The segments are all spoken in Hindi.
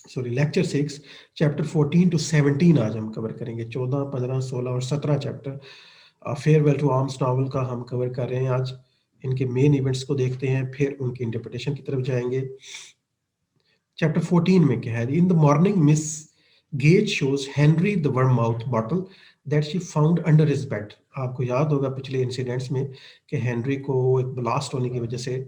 सॉरी लेक्चर 6 चैप्टर 14 टू 17 आज हम कवर करेंगे। 14, 15, 16 और 17 chapter farewell to arms novel का हम कवर कर रहे हैं आज। इनके मेन इवेंट्स को देखते हैं, फिर उनकी इंटरप्रिटेशन की तरफ जाएंगे। चैप्टर 14 में क्या है? In the morning Miss Gage shows Henry the vermouth bottle that she found under his bed. आपको याद होगा पिछले इंसिडेंट्स में कि हेनरी को एक ब्लास्ट होने की वजह से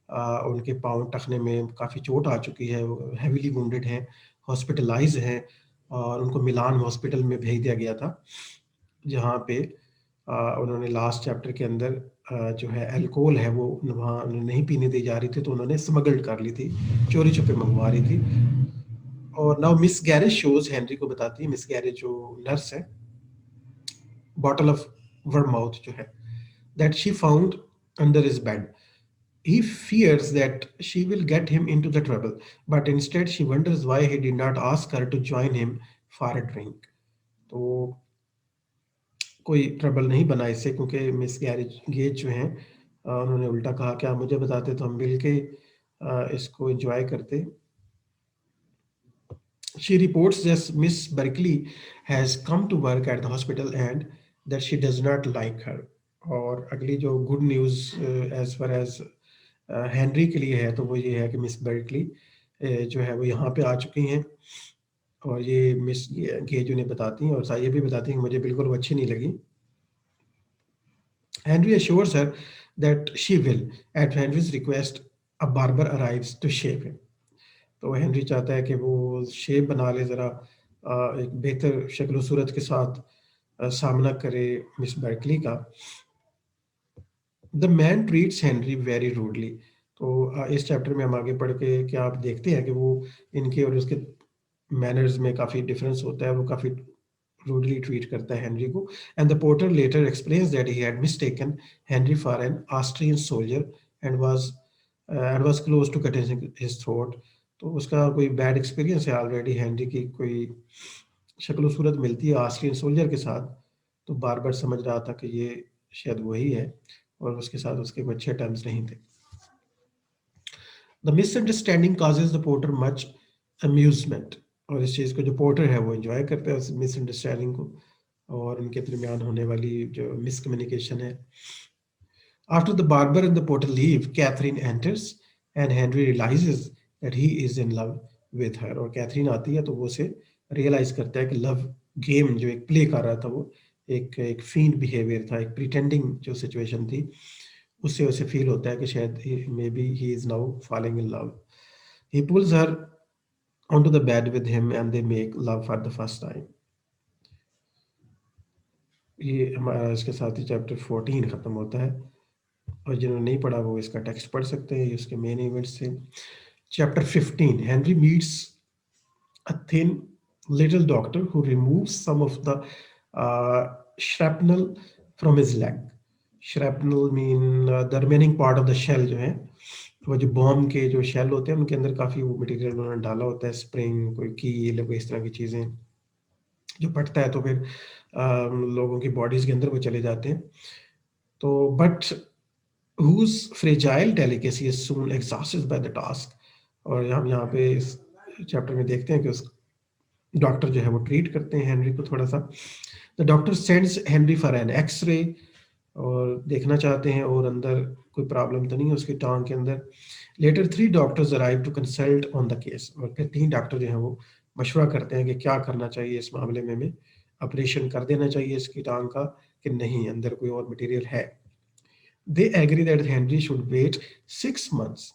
उनके पाँव टखने में काफ़ी चोट आ चुकी है, हैवीली वुंडेड हैं, हॉस्पिटलाइज हैं और उनको मिलान हॉस्पिटल में भेज दिया गया था, जहाँ पे उन्होंने लास्ट चैप्टर के अंदर जो है अल्कोहल है वो वहाँ नहीं पीने दी जा रही थी, तो उन्होंने स्मगल्ड कर ली थी, चोरी छुपे मंगवा रही थी। और now miss garage shows Henry को बताती है, मिस गैरेज जो नर्स है, बॉटल ऑफ वर्माउथ जो है that she found under his bed. He fears that she will get him into the trouble, but instead she wonders why he did not ask her to join him for a drink. तो कोई ट्रबल नहीं बना इससे, क्योंकि मिस गैरेज गेज जो हैं उन्होंने उल्टा कहा कि आप मुझे बताते तो हम मिल के इसको एंजॉय करते। She reports that Miss Berkeley has come to work at the hospital and that she does not like her. और अगली जो good news as far as Henry के लिए है तो वो ये है कि मिस बर्कली जो है वो यहाँ पे आ चुकी हैं, और ये मिस गेज उन्हें बताती हैं और ये भी बताती हैं कि मुझे बिल्कुल वो अच्छी नहीं लगी। Henry assures her that she will. At Henry's request, a barber arrives to shave him. तो हेनरी चाहता है कि वो शेप बना ले, ज़रा एक बेहतर शक्ल सूरत के साथ सामना करे मिस बर्कली का। The man treats Henry very rudely. तो इस चैप्टर में हम आगे पढ़ के क्या आप देखते हैं कि वो इनके और उसके मैनर्स में काफ़ी डिफरेंस होता है, वो काफ़ी रूडली ट्रीट करता है हेनरी को। And the porter later explains that he had mistaken Henry for an Austrian soldier and was close to cutting his throat. तो उसका कोई बैड एक्सपीरियंस है ऑलरेडी, हेनरी की कोई शक्ल सूरत मिलती है ऑस्ट्रियन सोल्जर के साथ, तो बार बार समझ रहा था कि ये शायद वही है, और उसके साथ उसके कोई अच्छे टर्म्स नहीं थे। The misunderstanding causes the porter much amusement. और इस चीज़ को जो पोर्टर है वो एंजॉय करता है, उस मिसअंडरस्टैंडिंग को और उनके दरमियान होने वाली जो मिसकम्युनिकेशन है। After the barber and the porter leave, Catherine enters and Henry realizes that he is in love with her. और कैथरीन आती है तो वो उसे रियलाइज करता है कि लव गेम जो एक प्ले कर रहा था वो एक फील्ड बिहेवियर था, एक प्रिटेंडिंग जो सिचुएशन थी, उससे उसे फील होता है कि शायद may be he is now falling in love. He pools her onto the bed with him and they make love for the first time. ये हमारा इसके साथ ही चैप्टर 14 खत्म होता है, और जिन्होंने नहीं पढ़ा वो इसका टेक्स्ट पढ़ सकते हैं, ये उसके मेन इवेंट्स थे। Chapter 15 Henry meets a thin little doctor who removes some of the shrapnel from his leg. Shrapnel mean the remaining part of the shell जो है, वो जो बॉम्ब के जो शेल होते हैं उनके अंदर काफ़ी वो मटेरियल उन्होंने डाला होता है, स्प्रिंग, कोई कील, कोई इस तरह की चीज़ें, जो फटता है तो फिर लोगों की बॉडीज़ के अंदर वो चले जाते हैं। तो but whose fragile delicacy is soon exhausted by the task। और हम यहाँ पे इस चैप्टर में देखते हैं कि उस डॉक्टर जो है वो ट्रीट करते हैं हेनरी को थोड़ा सा। The doctor sends Henry for an x ray, और देखना चाहते हैं और अंदर कोई प्रॉब्लम तो नहीं है उसकी टांग के अंदर। Later 3 doctors arrive to consult on the case. और फिर 3 डॉक्टर जो हैं वो मशवरा करते हैं कि क्या करना चाहिए इस मामले में ऑपरेशन कर देना चाहिए इसकी टांग का कि नहीं, अंदर कोई और मटेरियल है। They agree that Henry should wait 6 months।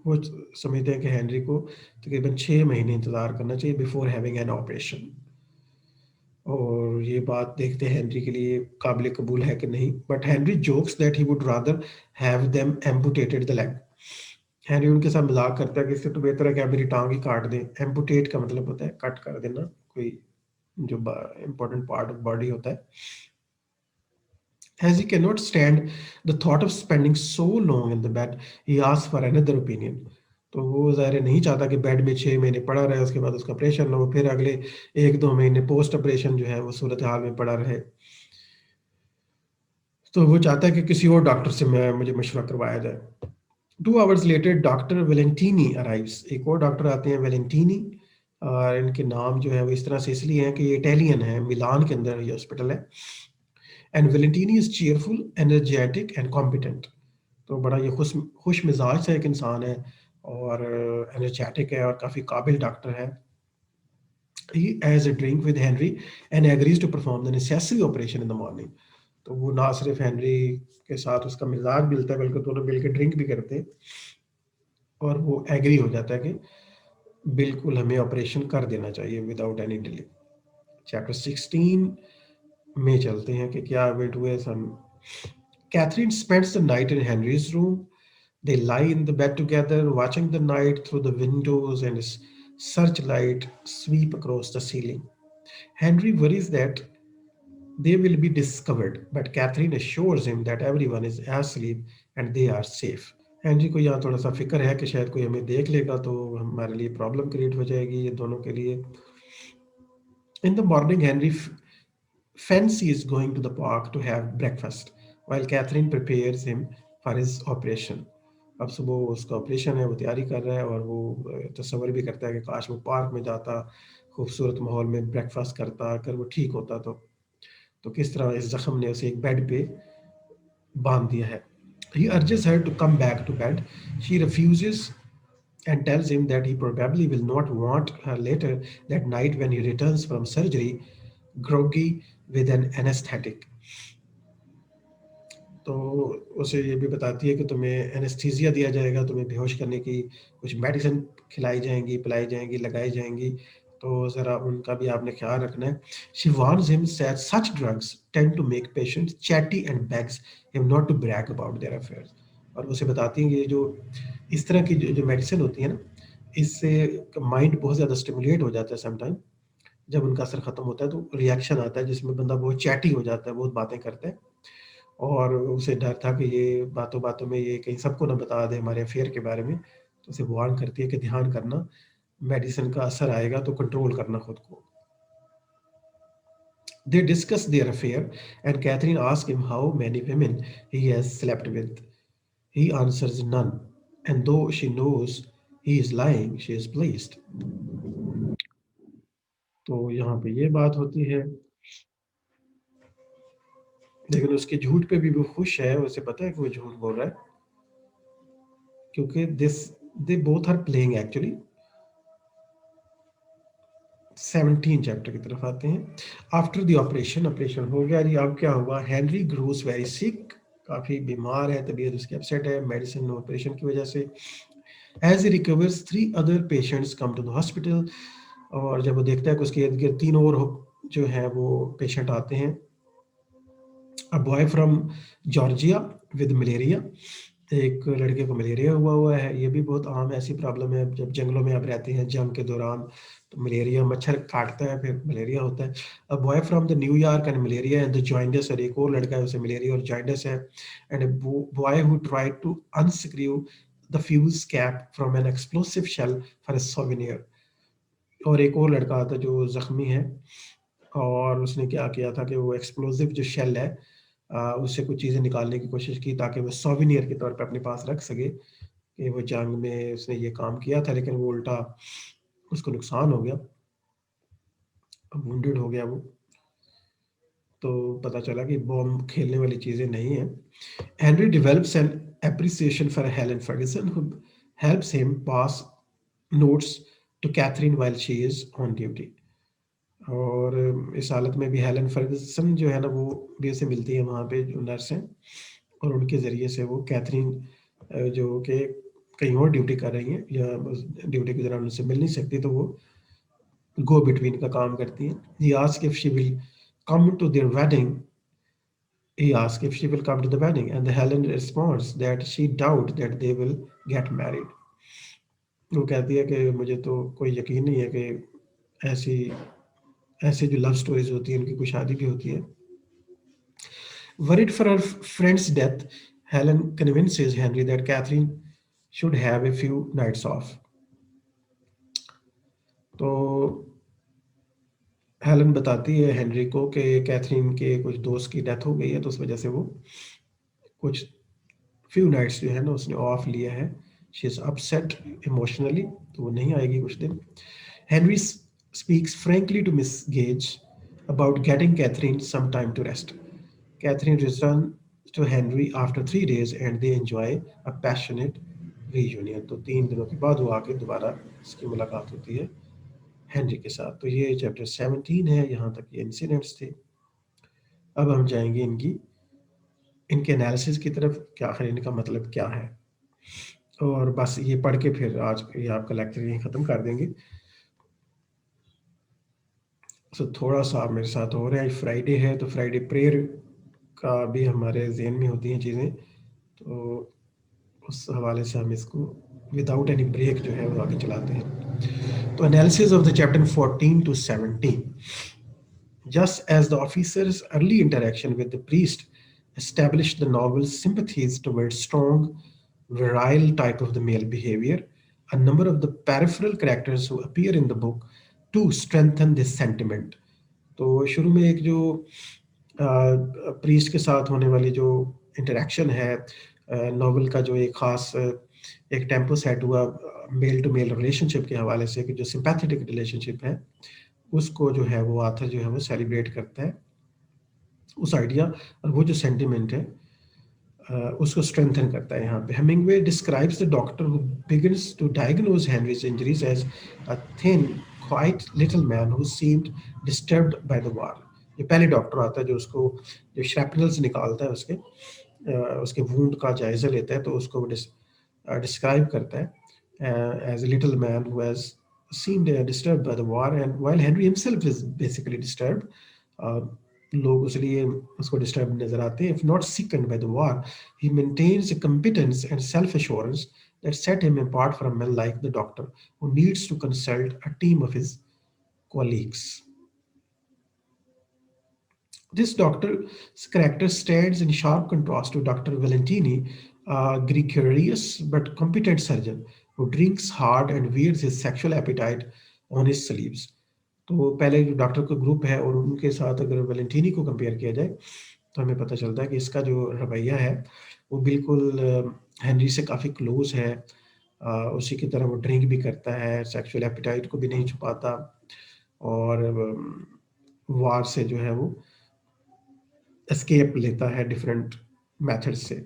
वो समझते हैं कि हेनरी को तकरीबन 6 महीने इंतजार करना चाहिए बिफोर हैविंग एन ऑपरेशन। और ये बात देखते हैं हेनरी के लिए काबिल कबूल है कि नहीं, but Henry jokes that he would rather have them amputated the leg. Henry उनके साथ मजाक करता है कि इससे तो बेहतर है कि आप मेरी टांग ही काट दें। एम्पुटेट का मतलब होता है कट कर देना, कोई जो इंपॉर्टेंट पार्ट ऑफ बॉडी होता है। As he cannot stand the thought of spending so long in the bed, he asks for another opinion। तो वो ज़ाहिर नहीं चाहता कि बेड में 6 महीने पड़ा रहे, उसके बाद उसका ऑपरेशन हो, फिर अगले 1-2 महीने पोस्ट ऑपरेशन जो है वो सूरत हाल में पड़ा रहे। तो वो चाहता है कि किसी और डॉक्टर से मुझे मशवरा करवाया जाए। 2 hours later डॉक्टर वेलेंटिनी अराइव्स, एक और डॉक्टर आते हैं वेलेंटिनी, और इनके नाम जो है वो इस तरह से इसलिए हैं कि ये इटालियन है, मिलान के अंदर ये हॉस्पिटल है। And Valentini is cheerful, energetic and competent. तो बड़ा ये खुश मिजाज सा एक इंसान है, और एनर्जेटिक है, और काफ़ी काबिल डॉक्टर है। He has a drink with Henry and agrees to perform the necessary operation in the morning. तो वो ना सिर्फ हेनरी के साथ उसका मिजाज मिलता है, बल्कि दोनों मिलकर ड्रिंक भी करते हैं, और वो एग्री हो जाता है कि बिल्कुल हमें ऑपरेशन कर देना चाहिए विदाउट एनी डिले। चैप्टर 16 में चलते हैं कि क्या वेट हुए सन। Catherine spends the night in Henry's room. They lie in the bed together, watching the night through the windows and searchlight sweep across the ceiling. Henry worries that they will be discovered, but Catherine assures him that everyone is asleep and they are safe. Henry को यहाँ थोड़ा सा फिक्र है कि शायद कोई हमें देख लेगा तो हमारे लिए प्रॉब्लम क्रिएट हो जाएगी ये दोनों के लिए। इन the morning Henry fancies going to the park to have breakfast while Catherine prepares him for his operation. अब सुबह उसका ऑपरेशन है, वो तैयारी कर रहा है, और वो तस्वर भी करता है कि काश वो पार्क में जाता, खूबसूरत माहौल में ब्रेकफास्ट करता, अगर वो ठीक होता तो किस तरह इस जख्म ने उसे एक बेड पे बांध दिया है। He urges her to come back to bed. She refuses and tells him that he probably will not want her later that night when he returns from surgery, groggy with an anesthetic. तो उसे ये भी बताती है कि तुम्हें एनेस्थीसिया दिया जाएगा, तुम्हें बेहोश करने की कुछ मेडिसिन खिलाई जाएंगी, पिलाई जाएंगी, लगाई जाएंगी, तो ज़रा उनका भी आपने ख्याल रखना है। She warns him that such drugs tend to make patients chatty and begs him not to brag about their affairs. और उसे बताती हैं कि ये जो इस तरह की जो मेडिसिन होती है ना, इससे माइंड बहुत ज़्यादा स्टिमुलेट हो जाता है समटाइम। जब उनका असर खत्म होता है तो रिएक्शन आता है जिसमें बंदा बहुत चैटी हो जाता है, बहुत बातें करता है, और उसे डर था कि ये बातों बातों में ये कहीं सबको ना बता दे हमारे अफेयर के बारे में। तो उसे वार्न करती है कि ध्यान करना, मेडिसिन का असर आएगा तो कंट्रोल करना खुद को। They discuss their affair and Catherine asks him how many women he has slept with. He answers none, and though she knows he is lying, she is pleased. तो यहाँ पे ये बात होती है, लेकिन उसके झूठ पे भी वो खुश है, उसे पता है कि वो झूठ बोल रहा है, क्योंकि this they both are playing actually. 17 chapter की तरफ आते हैं। आफ्टर द ऑपरेशन, ऑपरेशन हो गया जी, अब क्या हुआ, हेनरी ग्रोस वेरी सिक, काफ़ी बीमार है, तबीयत उसकी अपसेट है मेडिसिन ऑपरेशन की वजह से। As he recovers 3 other patients come to the hospital, और जब वो देखता है कि उसके इर्द गिर्द 3 और जो है वो पेशेंट आते हैं। अ boy from Georgia with malaria, एक लड़के को मलेरिया हुआ है। ये भी बहुत आम ऐसी प्रॉब्लम है, जब जंगलों में आप रहते हैं जंग के दौरान तो मलेरिया मच्छर काटता है, फिर मलेरिया होता है। A boy from the New York and malaria and the jaundice, और एक और लड़का है उसे मलेरिया और जॉइंडस है। And a boy who tried to unscrew the fuse cap from an explosive shell for a souvenir. और एक और लड़का आता जो जख्मी है, और उसने क्या किया था कि वो एक्सप्लोसिव जो शेल है, उससे कुछ चीज़ें निकालने की कोशिश की ताकि वो सोवेनियर के तौर पे अपने पास रख सके कि वो जंग में उसने ये काम किया था, लेकिन वो उल्टा उसको नुकसान हो गया, वुंडेड हो गया वो। तो पता चला कि बॉम्ब खेलने वाली चीज़ें नहीं है। Henry develops an appreciation for Helen Ferguson who helps him pass notes to Catherine while she is on duty. और इस हालत में भी हेलेन फर्गसन जो है ना, वो भी उसे मिलती है वहाँ पे, जो नर्स हैं, और उनके ज़रिए से वो कैथरीन जो कि कहीं और ड्यूटी कर रही हैं या ड्यूटी के दौरान उनसे मिल नहीं सकती, तो वो गो बिटवीन का काम करती हैं। He ask if she will come to their wedding. He asks if she will come to the wedding, and Helen responds that she doubt that they will get married. वो कहती है कि मुझे तो कोई यकीन नहीं है कि ऐसी ऐसी जो लव स्टोरीज होती हैं उनकी कोई शादी भी होती है। Worried for her friend's death, Helen convinces Henry that Catherine should have a few nights off. तो हेलन बताती है हेनरी को कि कैथरीन के कुछ दोस्त की डेथ हो गई है, तो उस वजह से वो कुछ फ्यू नाइट्स जो है ना उसने ऑफ लिया है, शी इज अपसेट इमोशनली, तो वो नहीं आएगी कुछ दिन। Henry speaks frankly to Miss Gage about getting Catherine some time to rest. Catherine returns to Henry after 3 days and they enjoy a passionate reunion. तो 3 दिनों के बाद वो आके दोबारा इसकी मुलाकात होती है हेनरी के साथ। तो ये चैप्टर 17 है, यहाँ तक ये इंसिडेंट्स थे। अब हम जाएंगे इनके एनालिसिस की तरफ कि आखिर इनका मतलब क्या है, और बस ये पढ़ के फिर आज ये आपका लेक्चर यहीं ख़त्म कर देंगे। सो थोड़ा सा आप मेरे साथ हो रहे हैं, फ्राइडे है तो फ्राइडे प्रेयर का भी हमारे जहन में होती हैं चीज़ें, तो उस हवाले से हम इसको विदाउट एनी ब्रेक जो है वो आगे चलाते हैं। तो analysis of the chapter 14 to 17। Just as the officer's early interaction with the priest established the novel's sympathies towards strong, virile type of the male behavior, a number of the peripheral characters who appear in the book to strengthen this sentiment. तो शुरू में एक जो प्रीस्ट के साथ होने वाली जो इंटरेक्शन है, नॉवल का जो एक खास एक टेम्पो सेट हुआ मेल टू मेल रिलेशनशिप के हवाले से कि जो सिंपैथेटिक रिलेशनशिप है उसको जो है वो आथर जो है वो सेलिब्रेट करता है, उस आइडिया और वो जो सेंटिमेंट है उसको स्ट्रेंथन करता है। यहाँ पे Hemingway describes the doctor who begins to diagnose Henry's injuries as a thin quiet little man who seemed disturbed by the war. ये पहले डॉक्टर आता है जो उसको जो श्रैपनल्स निकालता है उसके वूंड का जायजा लेता है, तो उसको डिस्क्राइब करता है as a little man who has seemed disturbed by the war, and while Henry himself is basically disturbed, लोग उसलिए उसको डिस्टर्ब नजर आते हैं। If not sickened by the war, he maintains a competence and self-assurance that set him apart from men like the doctor, who needs to consult a team of his colleagues. This doctor's character stands in sharp contrast to Dr. Valentini, a gregarious but competent surgeon who drinks hard and wears his sexual appetite on his sleeves. तो पहले जो डॉक्टर का ग्रुप है और उनके साथ अगर वैलेंटिनी को कंपेयर किया जाए तो हमें पता चलता है कि इसका जो रवैया है वो बिल्कुल हेनरी से काफ़ी क्लोज है। उसी की तरह वो ड्रिंक भी करता है, सेक्सुअल एपिटाइट को भी नहीं छुपाता, और वार से जो है वो एस्केप लेता है डिफरेंट मेथड से।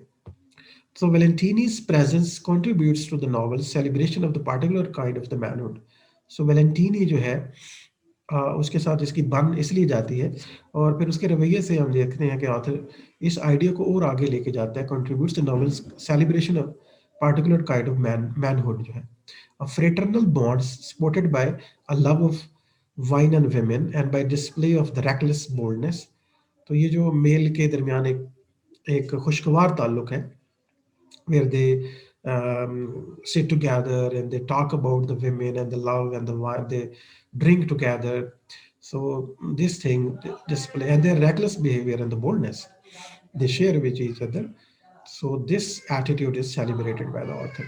So Valentini's presence contributes to the novel's celebration of the particular kind of the manhood. So Valentini जो है उसके साथ इसकी बन इसलिए जाती है और फिर उसके रवैये से हम देखते हैं कि ऑथर इस आइडिया को और आगे लेके जाता है, contributes the novel's celebration of particular kind of manhood जो है, a fraternal bonds supported by a love of wine and women and by display of the reckless boldness। तो ये जो मेल के दरमियान एक खुशगवार ताल्लुक है where they sit together and they talk about the women and the love and the wine, they drink together. So this thing display and their reckless behavior and the boldness they share with each other. So this attitude is celebrated by the author.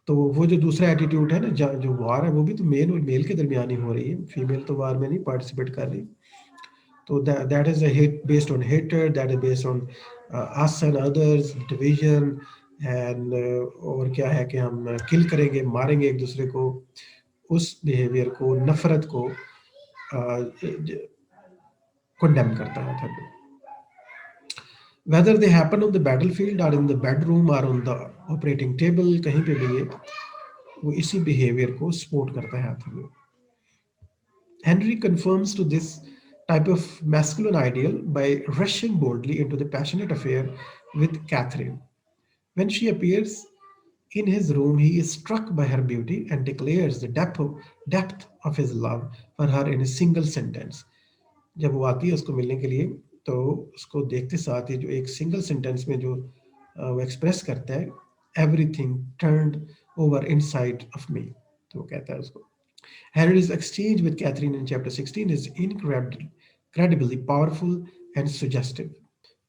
तो वो जो दूसरा एटीट्यूड है ना जो वार है वो भी तो मेल और मेल के दरमियान ही हो रही है, फीमेल तो वार में नहीं पार्टिसिपेट कर रही। तो that is a hate based on hatred, that is based on us and others division, and और क्या है कि हम किल करेंगे मारेंगे एक दूसरे को, उस बिहेवियर को नफरत को कंडेम करता है था। whether they happen on the battlefield or in the bedroom or on the operating table, कहीं पे भी ये वो इसी बिहेवियर को सपोर्ट करता है था। Henry conforms to this type of masculine ideal by rushing boldly into the passionate affair with Catherine. When she appears in his room, he is struck by her beauty and declares the depth of his love for her in a single sentence. जब वो आती है उसको मिलने के लिए तो उसको देखते साथ ही जो एक सिंगल सेंटेंस में जो वो एक्सप्रेस करता है, everything turned over inside of me, तो वो कहता है उसको। Henry's exchange with Catherine in chapter 16 is incredibly powerful and suggestive.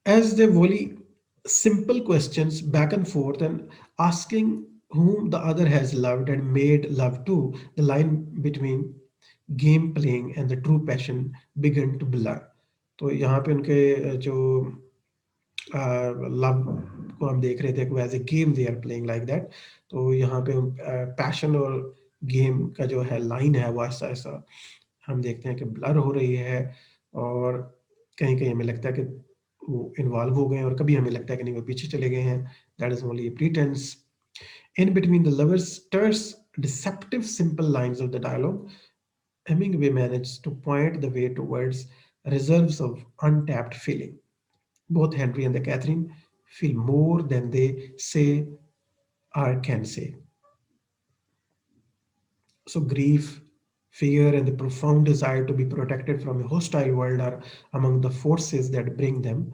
As they volley simple questions back and forth and asking whom the other has loved and made love to, the line between game playing and the true passion begin to blur. तो यहाँ पे उनके जो लव को हम देख रहे थे को as a game they are playing like that. तो यहाँ पे पैशन और गेम का जो है लाइन है वो ऐसा ऐसा हम देखते हैं कि ब्लर हो रही है, और कहीं कहीं हमें लगता है कि वो इन्वॉल्व हो गए हैं और कभी हमें लगता है कि नहीं वो पीछे चले गए हैं। That is only प्रीटेंस। In between the lovers' terse, deceptive, simple lines of the dialogue, Hemingway managed to point the way towards reserves of untapped feeling. Both Henry and the Catherine feel more than they say or can say. So grief, fear, and the profound desire to be protected from a hostile world are among the forces that bring them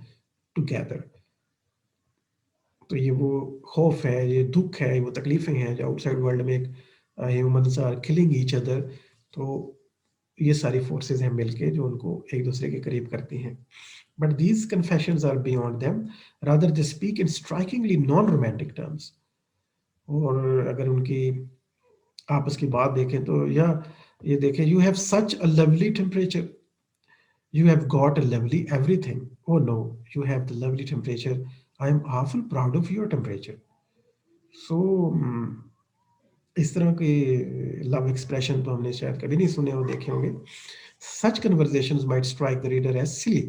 together. तो ये वो खौफ है, ये दुख है, वो तकलीफें हैं जो आउटसाइड वर्ल्ड में एक humans are killing each other. तो ये सारी फोर्सेस हैं मिलके जो उनको एक दूसरे के करीब करती हैं। But these confessions are beyond them, rather they speak in strikingly non romantic terms. और अगर उनकी आपस की बात देखें तो या ये देखें, you have such a lovely temperature, you have got a lovely everything. Oh no, you have the lovely temperature. I am awful proud of your temperature. So इस तरह के लव एक्सप्रेशन तो हमने शायद कभी नहीं सुने और देखे होंगे। Such conversations might strike the reader as silly,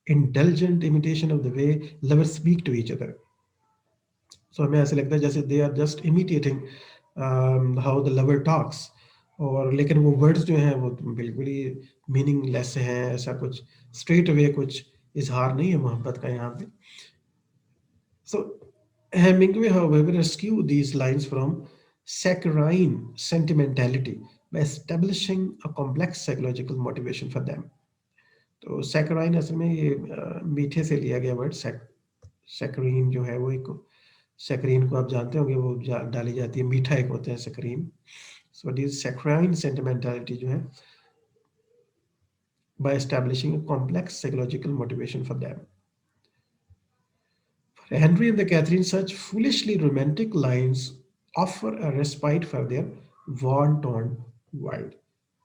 indulgent imitation of the way lovers speak to each other. So हमें ऐसे लगता है जैसे they are just imitating how the lover talks, और लेकिन वो वर्ड्स जो हैं वो बिल्कुल ही मीनिंगलेस हैं, ऐसा कुछ स्ट्रेट अवे कुछ इजहार नहीं है मोहब्बत का यहाँ पे। So Hemingway, however, rescued these lines from saccharine sentimentality by establishing a complex psychological motivation for them. तो saccharine असल में ये मीठे से लिया गया वर्ड। सैकरीन जो है वो एक सैकरीन को आप जानते होंगे, वो डाली जाती है, मीठा एक होता है सैकरीन। सो दिस सैकराइन सेंटिमेंटालिटी जो है by establishing a complex psychological motivation for them. For Henry and the Catherine, such foolishly romantic lines offer a respite for their war-torn world.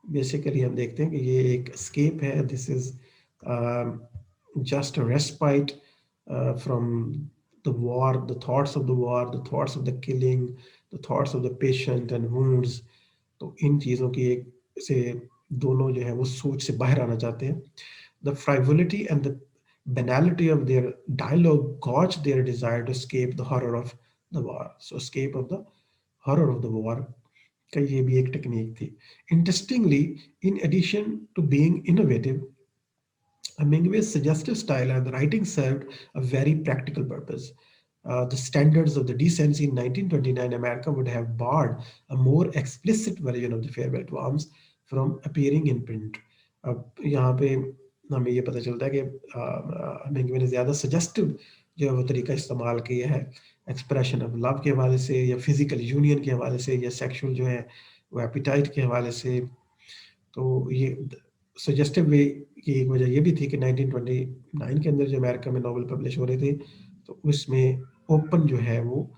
Basically हम देखते हैं कि ये एक स्केप है, this is just a respite from the war, the thoughts of the war, the thoughts of the killing, the thoughts of the patient and wounds. तो इन चीज़ों की एक से दोनों जो है वो सोच से बाहर आना चाहते हैं। The frivolity and the banality of their dialogue gauge their desire to escape the horror of the war. So escape of the horror of the war का ये भी एक टेक्निक थी। Interestingly, in addition to being innovative, Hemingway's suggestive style and the writing served a very practical purpose. The standards of the decency in 1929 America would have barred a more explicit version of the Farewell to Arms from appearing in print. अब यहाँ पे हमें ये पता चलता है कि हेमिंगवे ने ज़्यादा सजेस्टिव जो है वो तरीका इस्तेमाल किया है एक्सप्रेशन ऑफ लव के हवाले से, या फिजिकल यूनियन के हवाले से, या सेक्सुअल जो है वो एपिटाइट के हवाले से। तो ये सजेस्टिव वे की एक वजह ये भी थी कि 1929 के अंदर जो अमेरिका में नॉवल पब्लिश हो रहे थे तो उसमें ओपन जो है वो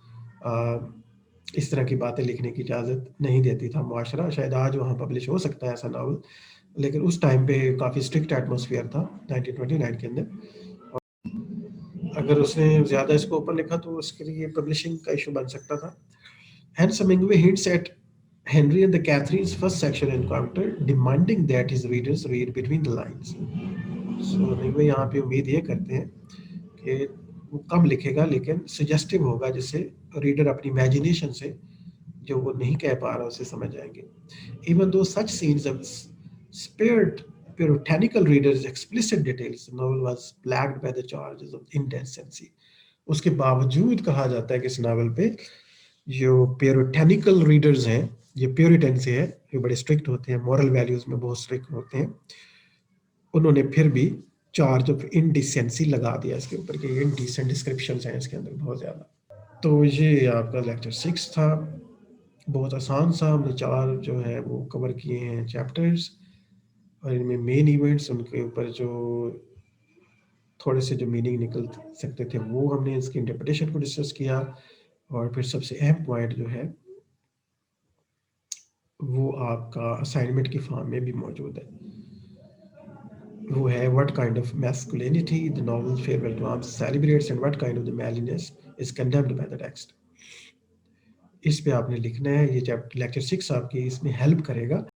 इस तरह की बातें लिखने की इजाज़त नहीं देती था मुआशरा। शायद आज वहाँ पब्लिश हो सकता है ऐसा नावल, लेकिन उस टाइम पे काफ़ी स्ट्रिक्ट एटमॉस्फेयर था 1929 के अंदर। अगर उसने ज़्यादा इसको ओपन लिखा तो उसके लिए पब्लिशिंग का इशू बन सकता था। Hence, Hemingway hints at Henry and the Catherine's first sexual encounter, demanding that his readers read between the lines. So, Hemingway यहाँ पे उम्मीद ये करते हैं कि वो कम लिखेगा लेकिन सजेस्टिव होगा, जिससे रीडर अपनी इमेजिनेशन से जो वो नहीं कह पा रहा उसे समझ जाएंगे। Even though such scenes have spared puritanical readers explicit details, the novel was plagued by the charges of indecency. उसके बावजूद कहा जाता है कि इस नावल पे जो प्योरिटेनिकल रीडर्स हैं, ये प्योरिटन से है, जो बड़े स्ट्रिक्ट होते हैं, मॉरल वैल्यूज में बहुत स्ट्रिक्ट होते हैं, उन्होंने फिर भी चार्ज ऑफ इनडिसेंसी लगा दिया इसके ऊपर कि इनडिसेंट डिस्क्रिप्शंस हैं इसके अंदर बहुत ज़्यादा। तो ये आपका लेक्चर 6 था, बहुत आसान सा। हमने 4 जो है वो कवर किए हैं चैप्टर्स, और इनमें मेन इवेंट्स उनके ऊपर जो थोड़े से जो मीनिंग निकल सकते थे वो हमने इसकी इंटरप्रिटेशन को डिस्कस किया, और फिर सबसे अहम पॉइंट जो है वो आपका असाइनमेंट की फॉर्म में भी मौजूद है। वो है what kind of masculinity the novel Farewell to Arms celebrates and what kind of the manliness is condemned by the text. इस पे आपने लिखना है, ये चैप्टर लेक्चर 6 आपकी इसमें हेल्प करेगा।